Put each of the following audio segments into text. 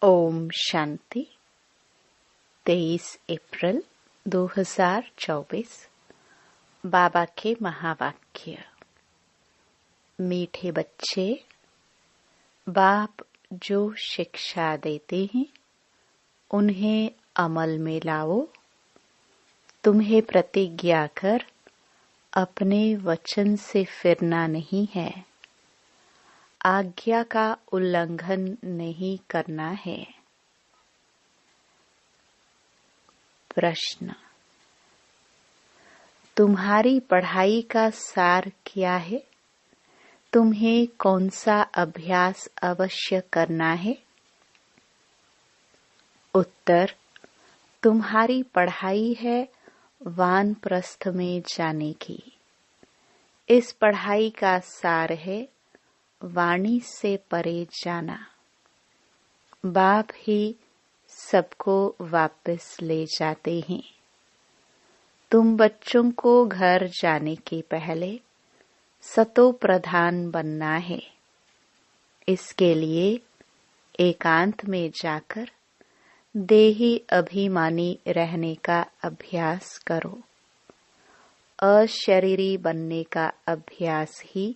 ओम शांति। 23 अप्रैल 2024। बाबा के महावाक्य। मीठे बच्चे, बाप जो शिक्षा देते हैं उन्हें अमल में लाओ। तुम्हें प्रतिज्ञा कर अपने वचन से फिरना नहीं है, आज्ञा का उल्लंघन नहीं करना है। प्रश्न: तुम्हारी पढ़ाई का सार क्या है? तुम्हें कौन सा अभ्यास अवश्य करना है? उत्तर: तुम्हारी पढ़ाई है वानप्रस्थ में जाने की। इस पढ़ाई का सार है वाणी से परे जाना। बाप ही सबको वापस ले जाते हैं। तुम बच्चों को घर जाने के पहले सतो प्रधान बनना है। इसके लिए एकांत में जाकर देही अभिमानी रहने का अभ्यास करो। अशरीरी बनने का अभ्यास ही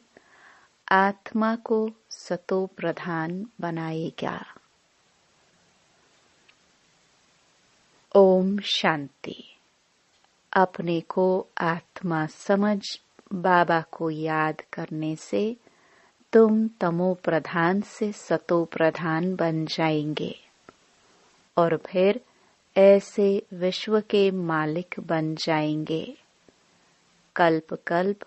आत्मा को सतो प्रधान बनाएगा। ओम शांति। अपने को आत्मा समझ बाबा को याद करने से तुम तमो प्रधान से सतो प्रधान बन जाएंगे और फिर ऐसे विश्व के मालिक बन जाएंगे। कल्प कल्प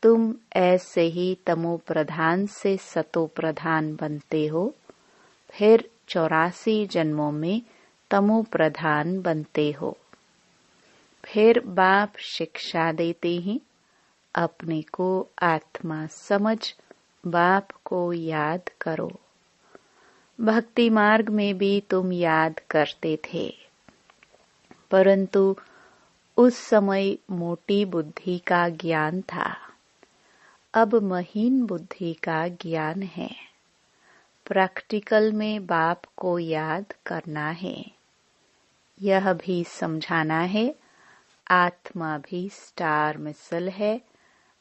तुम ऐसे ही तमो प्रधान से सतो प्रधान बनते हो, फिर 84 जन्मों में तमो प्रधान बनते हो। फिर बाप शिक्षा देते हैं, अपने को आत्मा समझ बाप को याद करो। भक्ति मार्ग में भी तुम याद करते थे, परंतु उस समय मोटी बुद्धि का ज्ञान था। अब महीन बुद्धि का ज्ञान है। प्रैक्टिकल में बाप को याद करना है। यह भी समझाना है आत्मा भी स्टार मिसल है,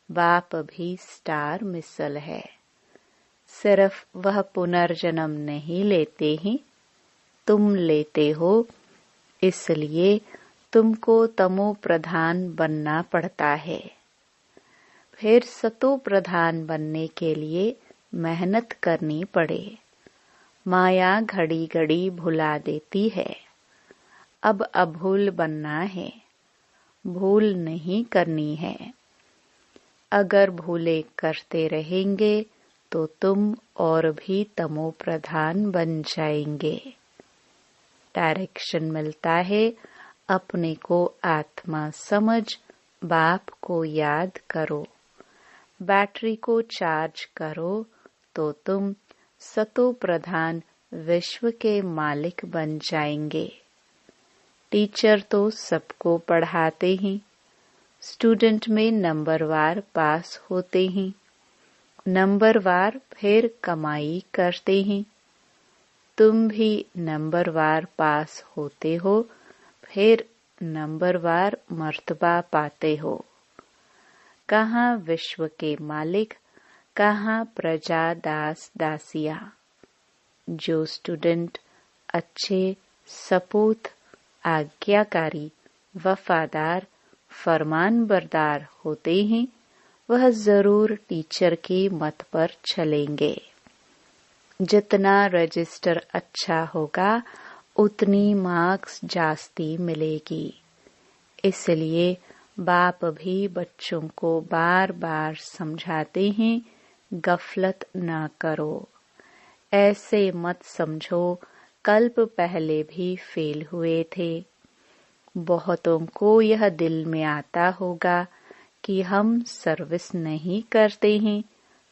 बाप भी स्टार मिसल है। सिर्फ वह पुनर्जन्म नहीं लेते ही, तुम लेते हो। इसलिए तुमको तमो प्रधान बनना पड़ता है। फिर सतो प्रधान बनने के लिए मेहनत करनी पड़े। माया घड़ी घड़ी भुला देती है। अब अभूल बनना है, भूल नहीं करनी है। अगर भूले करते रहेंगे तो तुम और भी तमो प्रधान बन जाएंगे। डायरेक्शन मिलता है, अपने को आत्मा समझ बाप को याद करो। बैटरी को चार्ज करो तो तुम सतो प्रधान विश्व के मालिक बन जाएंगे। टीचर तो सबको पढ़ाते ही, स्टूडेंट में नंबरवार पास होते ही, नंबरवार फिर कमाई करते ही। तुम भी नंबरवार पास होते हो, फिर नंबरवार मर्तबा पाते हो। कहाँ विश्व के मालिक, कहाँ प्रजा दास दासिया। जो स्टूडेंट अच्छे, सपूत, आज्ञाकारी, वफादार, फरमानबरदार होते हैं, वह जरूर टीचर की मत पर चलेंगे। जितना रजिस्टर अच्छा होगा उतनी मार्क्स जास्ती मिलेगी। इसलिए बाप भी बच्चों को बार बार समझाते हैं, गफलत ना करो। ऐसे मत समझो कल्प पहले भी फेल हुए थे। बहुतों को यह दिल में आता होगा कि हम सर्विस नहीं करते हैं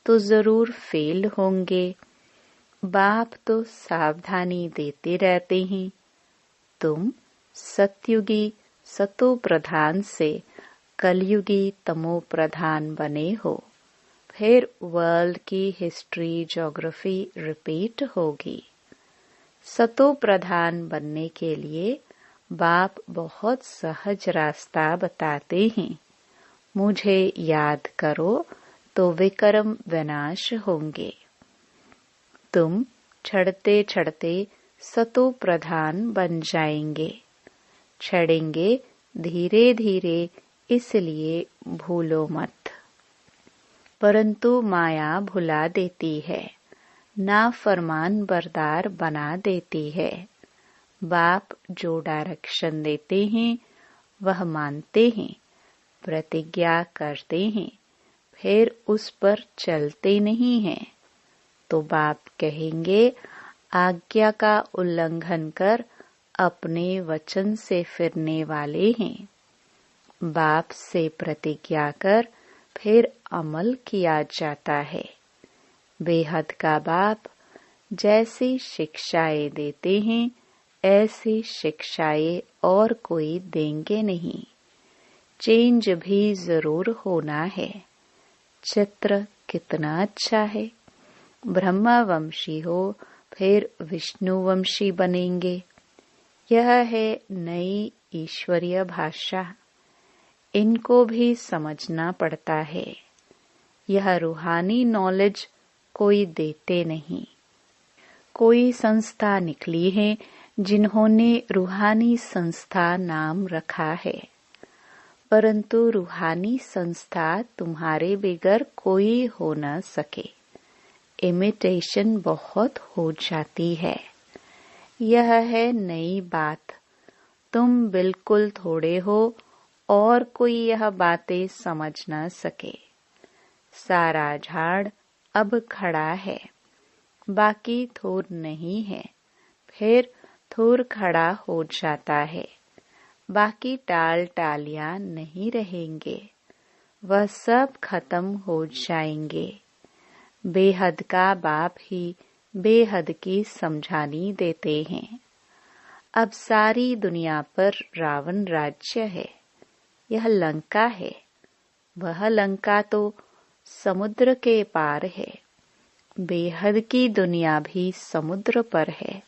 तो जरूर फेल होंगे। बाप तो सावधानी देते रहते हैं। तुम सतयुगी सतो प्रधान से कलयुगी तमो प्रधान बने हो। फिर वर्ल्ड की हिस्ट्री ज्योग्राफी रिपीट होगी। सतो प्रधान बनने के लिए बाप बहुत सहज रास्ता बताते हैं। मुझे याद करो तो विकर्म विनाश होंगे। तुम चढ़ते चढ़ते सतो प्रधान बन जाएंगे। चढ़ेंगे धीरे धीरे, इसलिए भूलो मत। परंतु माया भुला देती है, ना फरमान बरदार बना देती है। बाप जो डायरेक्शन देते हैं वह मानते हैं, प्रतिज्ञा करते हैं, फिर उस पर चलते नहीं हैं। तो बाप कहेंगे आज्ञा का उल्लंघन कर अपने वचन से फिरने वाले हैं। बाप से प्रतिज्ञा कर फिर अमल किया जाता है। बेहद का बाप जैसी शिक्षाएं देते हैं ऐसी शिक्षाएं और कोई देंगे नहीं। चेंज भी जरूर होना है। चित्र कितना अच्छा है। ब्रह्मवंशी हो फिर विष्णुवंशी बनेंगे। यह है नई ईश्वरीय भाषा। इनको भी समझना पड़ता है। यह रूहानी नॉलेज कोई देते नहीं। कोई संस्था निकली है जिन्होंने रूहानी संस्था नाम रखा है, परंतु रूहानी संस्था तुम्हारे बगैर कोई हो न सके। इमिटेशन बहुत हो जाती है। यह है नई बात। तुम बिल्कुल थोड़े हो और कोई यह बातें समझ न सके। सारा झाड़ अब खड़ा है, बाकी थोर नहीं है। फिर थोर खड़ा हो जाता है, बाकी टाल टालियां नहीं रहेंगे। वह सब खत्म हो जाएंगे। बेहद का बाप ही बेहद की समझानी देते हैं। अब सारी दुनिया पर रावण राज्य है। यह लंका है। वह लंका तो समुद्र के पार है। बेहद की दुनिया भी समुद्र पर है।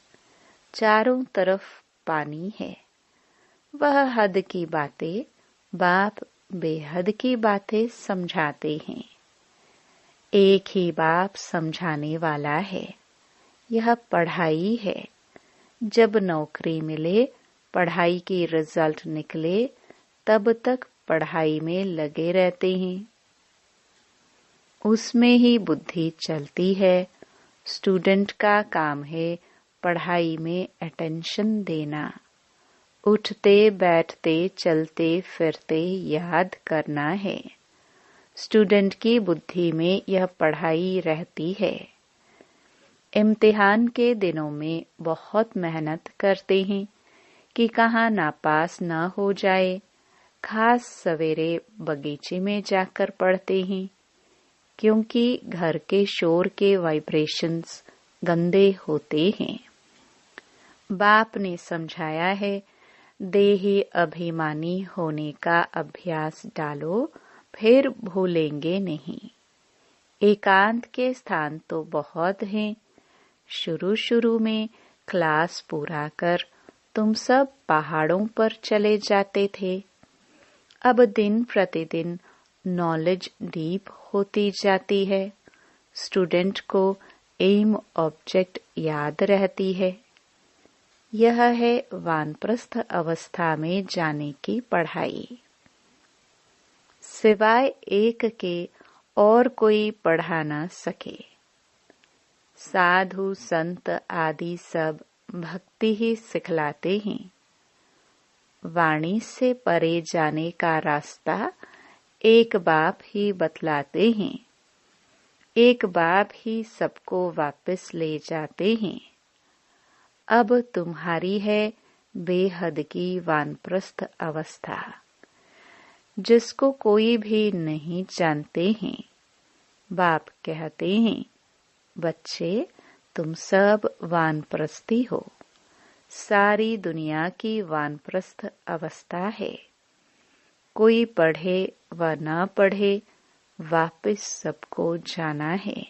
चारों तरफ पानी है। वह हद की बातें बाप बेहद की बातें समझाते हैं। एक ही बाप समझाने वाला है। यह पढ़ाई है। जब नौकरी मिले, पढ़ाई की रिजल्ट निकले, तब तक पढ़ाई में लगे रहते हैं। उसमें ही बुद्धि चलती है। स्टूडेंट का काम है पढ़ाई में अटेंशन देना। उठते बैठते चलते फिरते याद करना है। स्टूडेंट की बुद्धि में यह पढ़ाई रहती है। इम्तिहान के दिनों में बहुत मेहनत करते हैं कि कहाँ नापास न हो जाए। खास सवेरे बगीचे में जाकर पढ़ते हैं, क्योंकि घर के शोर के वाइब्रेशंस गंदे होते हैं। बाप ने समझाया है, देही अभिमानी होने का अभ्यास डालो, फिर भूलेंगे नहीं। एकांत के स्थान तो बहुत हैं। शुरू में क्लास पूरा कर तुम सब पहाड़ों पर चले जाते थे। अब दिन प्रतिदिन नॉलेज डीप होती जाती है। स्टूडेंट को एम ऑब्जेक्ट याद रहती है। यह है वानप्रस्थ अवस्था में जाने की पढ़ाई। सिवाय एक के और कोई पढ़ा न सके। साधु संत आदि सब भक्ति ही सिखलाते हैं। वाणी से परे जाने का रास्ता एक बाप ही बतलाते हैं। एक बाप ही सबको वापस ले जाते हैं। अब तुम्हारी है बेहद की वानप्रस्थ अवस्था, जिसको कोई भी नहीं जानते हैं। बाप कहते हैं, बच्चे तुम सब वानप्रस्थी हो। सारी दुनिया की वानप्रस्थ अवस्था है। कोई पढ़े व न पढ़े, वापस सबको जाना है।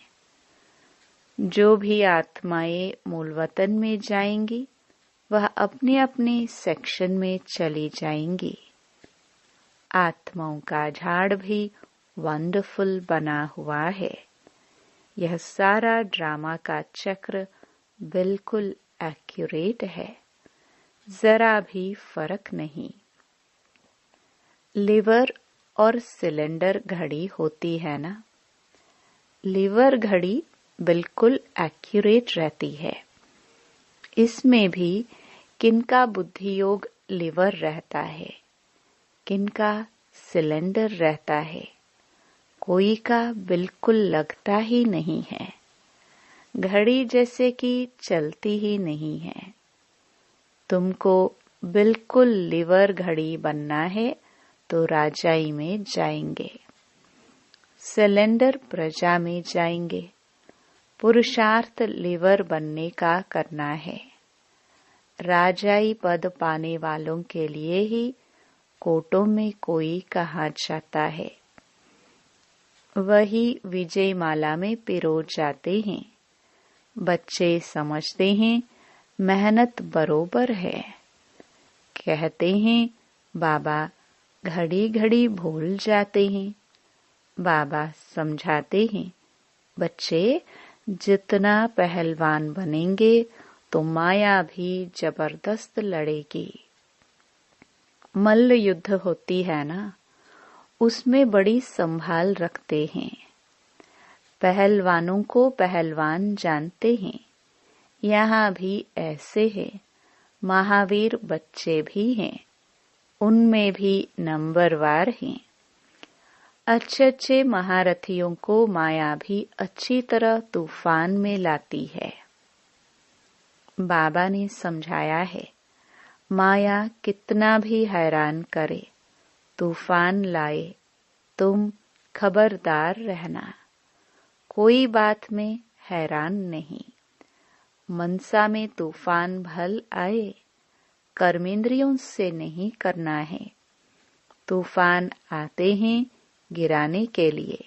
जो भी आत्माएं मूल वतन में जाएंगी वह अपने अपने सेक्शन में चली जाएंगी। आत्माओं का झाड़ भी वंडरफुल बना हुआ है। यह सारा ड्रामा का चक्र बिल्कुल एक्यूरेट है, जरा भी फर्क नहीं। लीवर और सिलेंडर घड़ी होती है ना, लीवर घड़ी बिल्कुल एक्यूरेट रहती है। इसमें भी किनका बुद्धि योग लीवर रहता है, किनका सिलेंडर रहता है, कोई का बिल्कुल लगता ही नहीं है। घड़ी जैसे कि चलती ही नहीं है। तुमको बिल्कुल लीवर घड़ी बनना है तो राजाई में जाएंगे, सिलेंडर प्रजा में जाएंगे। पुरुषार्थ लीवर बनने का करना है। राजाई पद पाने वालों के लिए ही कोटों में कोई कहा जाता है, वही विजय माला में पिरो जाते हैं। बच्चे समझते हैं मेहनत बरोबर है, कहते हैं बाबा घड़ी घड़ी भूल जाते हैं। बाबा समझाते हैं बच्चे जितना पहलवान बनेंगे तो माया भी जबरदस्त लड़ेगी। मल्ल युद्ध होती है ना, उसमें बड़ी संभाल रखते हैं। पहलवानों को पहलवान जानते हैं। यहाँ भी ऐसे है। महावीर बच्चे भी हैं, उनमें भी नंबरवार हैं। अच्छे अच्छे महारथियों को माया भी अच्छी तरह तूफान में लाती है। बाबा ने समझाया है माया कितना भी हैरान करे, तूफान लाए, तुम खबरदार रहना। कोई बात में हैरान नहीं। मनसा में तूफान भल आए, कर्मेंद्रियों से नहीं करना है। तूफान आते हैं गिराने के लिए।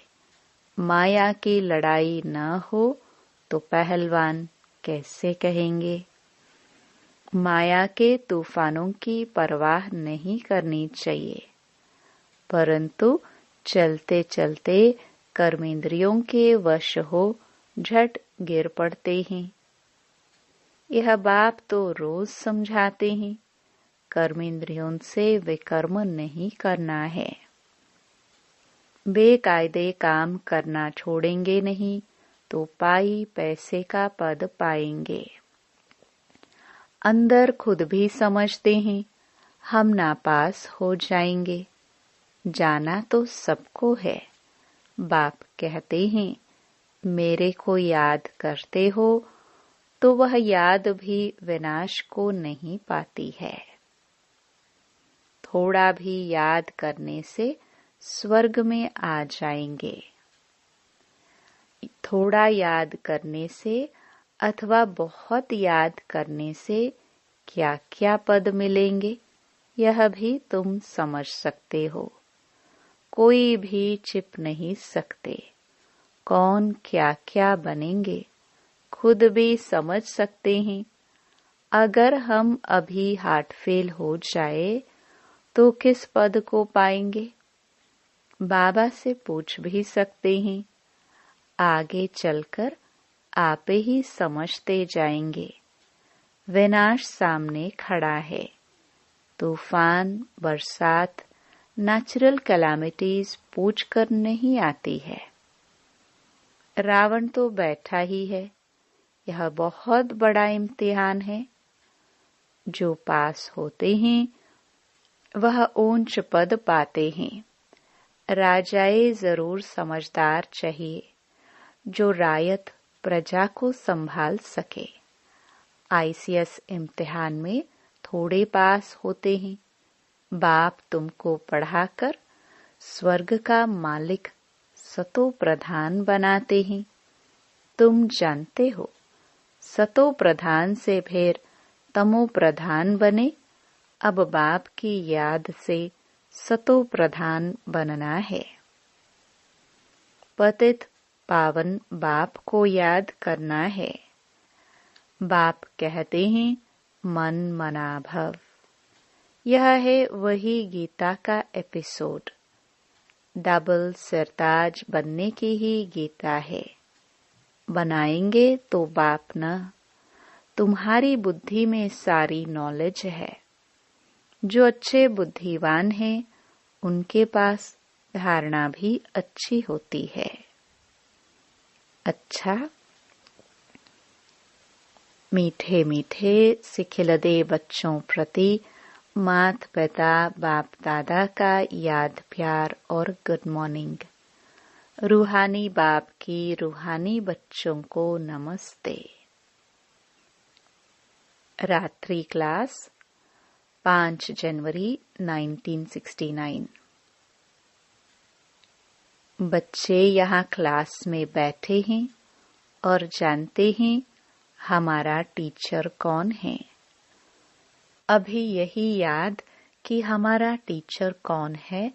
माया की लड़ाई न हो तो पहलवान कैसे कहेंगे। माया के तूफानों की परवाह नहीं करनी चाहिए, परंतु चलते चलते कर्मेंद्रियों के वश हो झट गिर पड़ते हैं। यह बाप तो रोज समझाते हैं कर्मेंद्रियों से विकर्म नहीं करना है। बेकायदे काम करना छोड़ेंगे नहीं तो पाई पैसे का पद पाएंगे। अंदर खुद भी समझते हैं हम नापास हो जाएंगे। जाना तो सबको है। बाप कहते हैं मेरे को याद करते हो तो वह याद भी विनाश को नहीं पाती है। थोड़ा भी याद करने से स्वर्ग में आ जाएंगे। थोड़ा याद करने से अथवा बहुत याद करने से क्या क्या पद मिलेंगे यह भी तुम समझ सकते हो। कोई भी छिप नहीं सकते। कौन क्या क्या बनेंगे खुद भी समझ सकते हैं। अगर हम अभी हार्ट फेल हो जाए तो किस पद को पाएंगे। बाबा से पूछ भी सकते हैं। आगे चलकर आप ही समझते जाएंगे। विनाश सामने खड़ा है। तूफान, बरसात, नेचुरल कैलामिटीज पूछकर नहीं आती है। रावण तो बैठा ही है। यह बहुत बड़ा इम्तिहान है। जो पास होते हैं वह ऊंच पद पाते हैं। राजाए जरूर समझदार चाहिए जो रायत प्रजा को संभाल सके। आईसीएस इम्तिहान में थोड़े पास होते हैं। बाप तुमको पढ़ाकर स्वर्ग का मालिक सतो प्रधान बनाते हैं। तुम जानते हो सतो प्रधान से फिर तमो प्रधान बने। अब बाप की याद से सतो प्रधान बनना है। पतित पावन बाप को याद करना है। बाप कहते हैं मन मना भव। यह है वही गीता का एपिसोड। डबल सरताज बनने की ही गीता है। बनाएंगे तो बाप न। तुम्हारी बुद्धि में सारी नॉलेज है। जो अच्छे बुद्धिवान हैं उनके पास धारणा भी अच्छी होती है। अच्छा, मीठे मीठे सिखिलदे बच्चों प्रति मात पिता बाप दादा का याद प्यार और गुड मॉर्निंग। रूहानी बाप की रूहानी बच्चों को नमस्ते। रात्रि क्लास 5 जनवरी 1969। बच्चे यहाँ क्लास में बैठे हैं और जानते हैं हमारा टीचर कौन है। अभी यही याद कि हमारा टीचर कौन है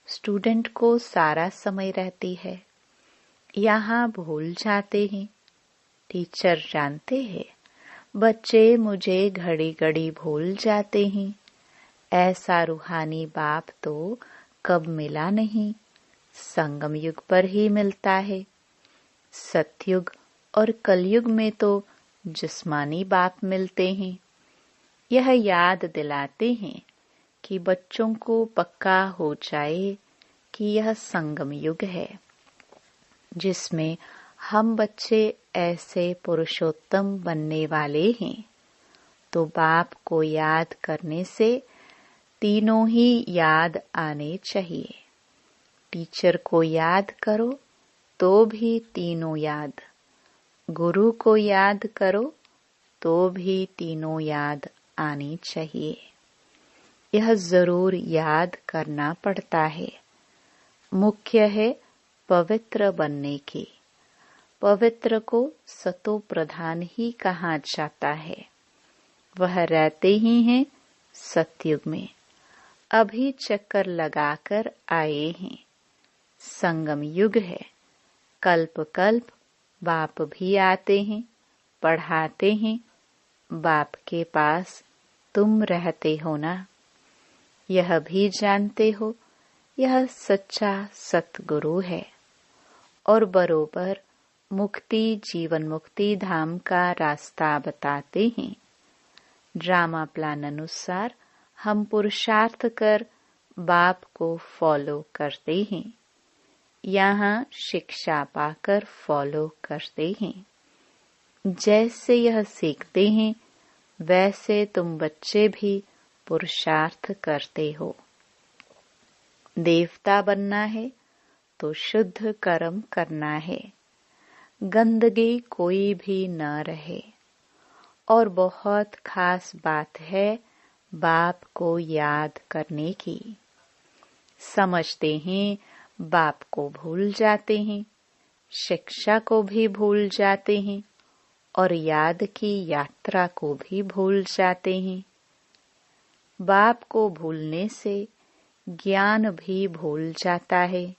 स्टूडेंट को सारा समय रहती है। यहाँ भूल जाते हैं। टीचर जानते हैं बच्चे मुझे घड़ी घड़ी भूल जाते हैं। ऐसा रूहानी बाप तो कब मिला नहीं, संगम युग पर ही मिलता है। सतयुग और कलयुग में तो जिस्मानी बाप मिलते हैं। यह याद दिलाते हैं कि बच्चों को पक्का हो जाए कि यह संगम युग है जिसमें हम बच्चे ऐसे पुरुषोत्तम बनने वाले हैं। तो बाप को याद करने से तीनों ही याद आने चाहिए। टीचर को याद करो तो भी तीनों याद, गुरु को याद करो तो भी तीनों याद आनी चाहिए। यह जरूर याद करना पड़ता है। मुख्य है पवित्र बनने की। पवित्र को सतो प्रधान ही कहा जाता है। वह रहते ही हैं सतयुग में। अभी चक्कर लगाकर आए हैं। संगम युग है। कल्प कल्प बाप भी आते हैं, पढ़ाते हैं। बाप के पास तुम रहते हो ना। यह भी जानते हो यह सच्चा सतगुरु है और बरोबर मुक्ति जीवन मुक्ति धाम का रास्ता बताते हैं। ड्रामा प्लान अनुसार हम पुरुषार्थ कर बाप को फॉलो करते हैं। यहाँ शिक्षा पाकर फॉलो करते हैं। जैसे यह सीखते हैं वैसे तुम बच्चे भी पुरुषार्थ करते हो। देवता बनना है तो शुद्ध कर्म करना है। गंदगी कोई भी न रहे। और बहुत खास बात है बाप को याद करने की। समझते हैं बाप को भूल जाते हैं, शिक्षा को भी भूल जाते हैं और याद की यात्रा को भी भूल जाते हैं। बाप को भूलने से ज्ञान भी भूल जाता है।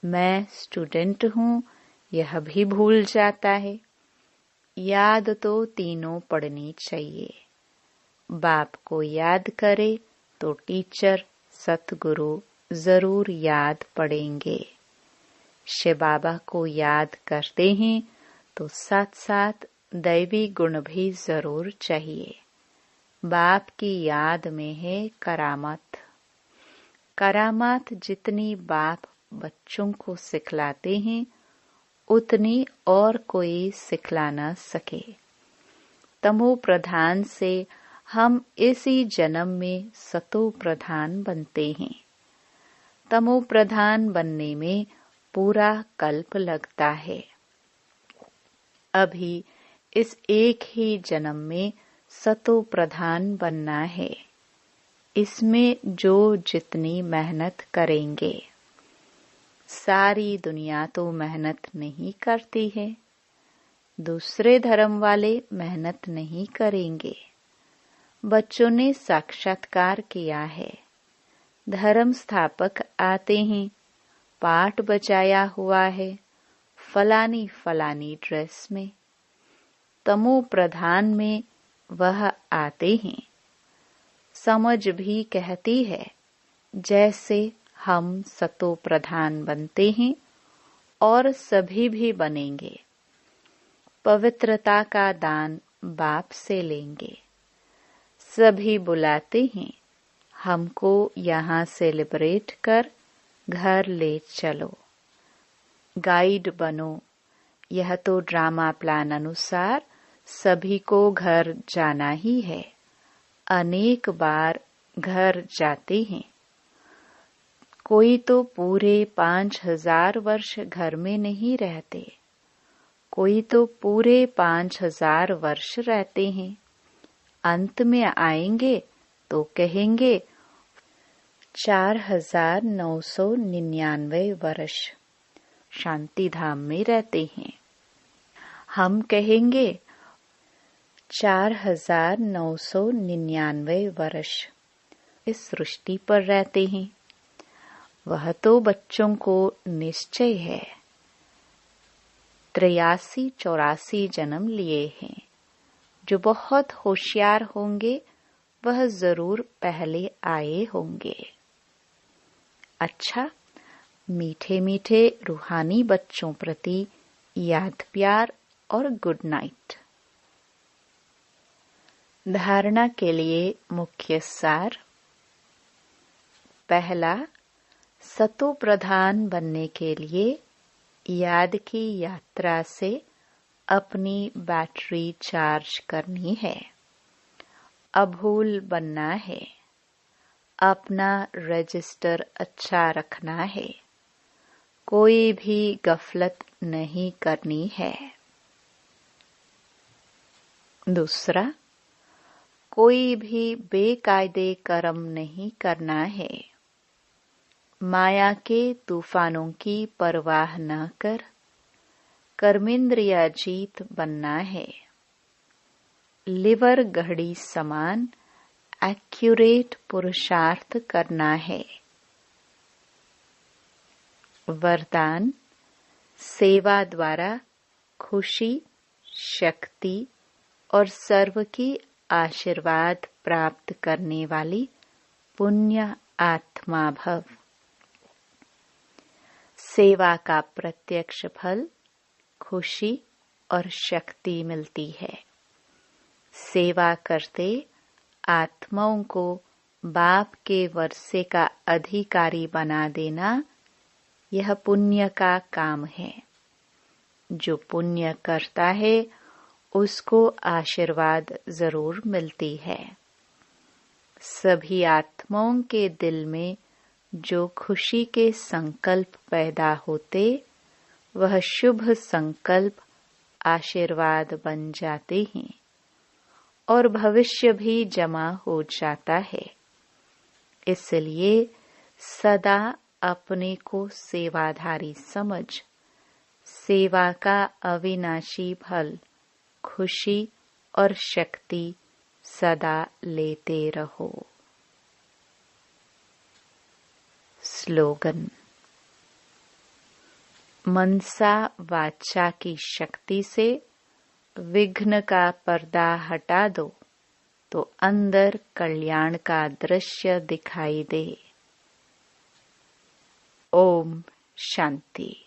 मैं स्टूडेंट हूँ यह भी भूल जाता है। याद तो तीनों पड़नी चाहिए। बाप को याद करे तो टीचर सतगुरु जरूर याद पड़ेंगे। शिव बाबा को याद करते हैं तो साथ साथ दैवी गुण भी जरूर चाहिए। बाप की याद में है करामत। करामत जितनी बाप बच्चों को सिखलाते हैं उतनी और कोई सिखला न सके। तमो प्रधान से हम इसी जन्म में सतो प्रधान बनते हैं। तमो प्रधान बनने में पूरा कल्प लगता है। अभी इस एक ही जन्म में सतो प्रधान बनना है। इसमें जो जितनी मेहनत करेंगे। सारी दुनिया तो मेहनत नहीं करती है। दूसरे धर्म वाले मेहनत नहीं करेंगे। बच्चों ने साक्षात्कार किया है। धर्म स्थापक आते हैं, पाठ बजाया हुआ है, फलानी फलानी ड्रेस में। तमो प्रधान में वह आते हैं। समझ भी कहती है जैसे हम सतो प्रधान बनते हैं और सभी भी बनेंगे। पवित्रता का दान बाप से लेंगे। सभी बुलाते हैं हमको यहाँ सेलिब्रेट कर घर ले चलो। गाइड बनो। यह तो ड्रामा प्लान अनुसार सभी को घर जाना ही है। अनेक बार घर जाते हैं। कोई तो पूरे 5000 वर्ष घर में नहीं रहते, कोई तो पूरे 5000 वर्ष रहते हैं। अंत में आएंगे तो कहेंगे 4999 वर्ष शांति धाम में रहते हैं। हम कहेंगे 4999 वर्ष इस सृष्टि पर रहते हैं। वह तो बच्चों को निश्चय है 83-84 जन्म लिए हैं। जो बहुत होशियार होंगे वह जरूर पहले आए होंगे। अच्छा, मीठे मीठे रूहानी बच्चों प्रति याद प्यार और गुड नाइट। धारणा के लिए मुख्य सार। पहला, सतो प्रधान बनने के लिए याद की यात्रा से अपनी बैटरी चार्ज करनी है। अभूल बनना है। अपना रजिस्टर अच्छा रखना है। कोई भी गफलत नहीं करनी है। दूसरा, कोई भी बेकायदे कर्म नहीं करना है। माया के तूफानों की परवाह न कर कर्मेंद्रिय जीत बनना है। लिवर घड़ी समान एक्यूरेट पुरुषार्थ करना है। वरदान, सेवा द्वारा खुशी, शक्ति और सर्व की आशीर्वाद प्राप्त करने वाली पुण्य आत्मा भव। सेवा का प्रत्यक्ष फल खुशी और शक्ति मिलती है। सेवा करते आत्माओं को बाप के वर्षे का अधिकारी बना देना यह पुण्य का काम है। जो पुण्य करता है उसको आशीर्वाद जरूर मिलती है। सभी आत्माओं के दिल में जो खुशी के संकल्प पैदा होते वह शुभ संकल्प आशीर्वाद बन जाते हैं और भविष्य भी जमा हो जाता है। इसलिए सदा अपने को सेवाधारी समझ सेवा का अविनाशी फल खुशी और शक्ति सदा लेते रहो। स्लोगन। मनसा वाचा की शक्ति से विघ्न का पर्दा हटा दो तो अंदर कल्याण का दृश्य दिखाई दे। ओम शांति।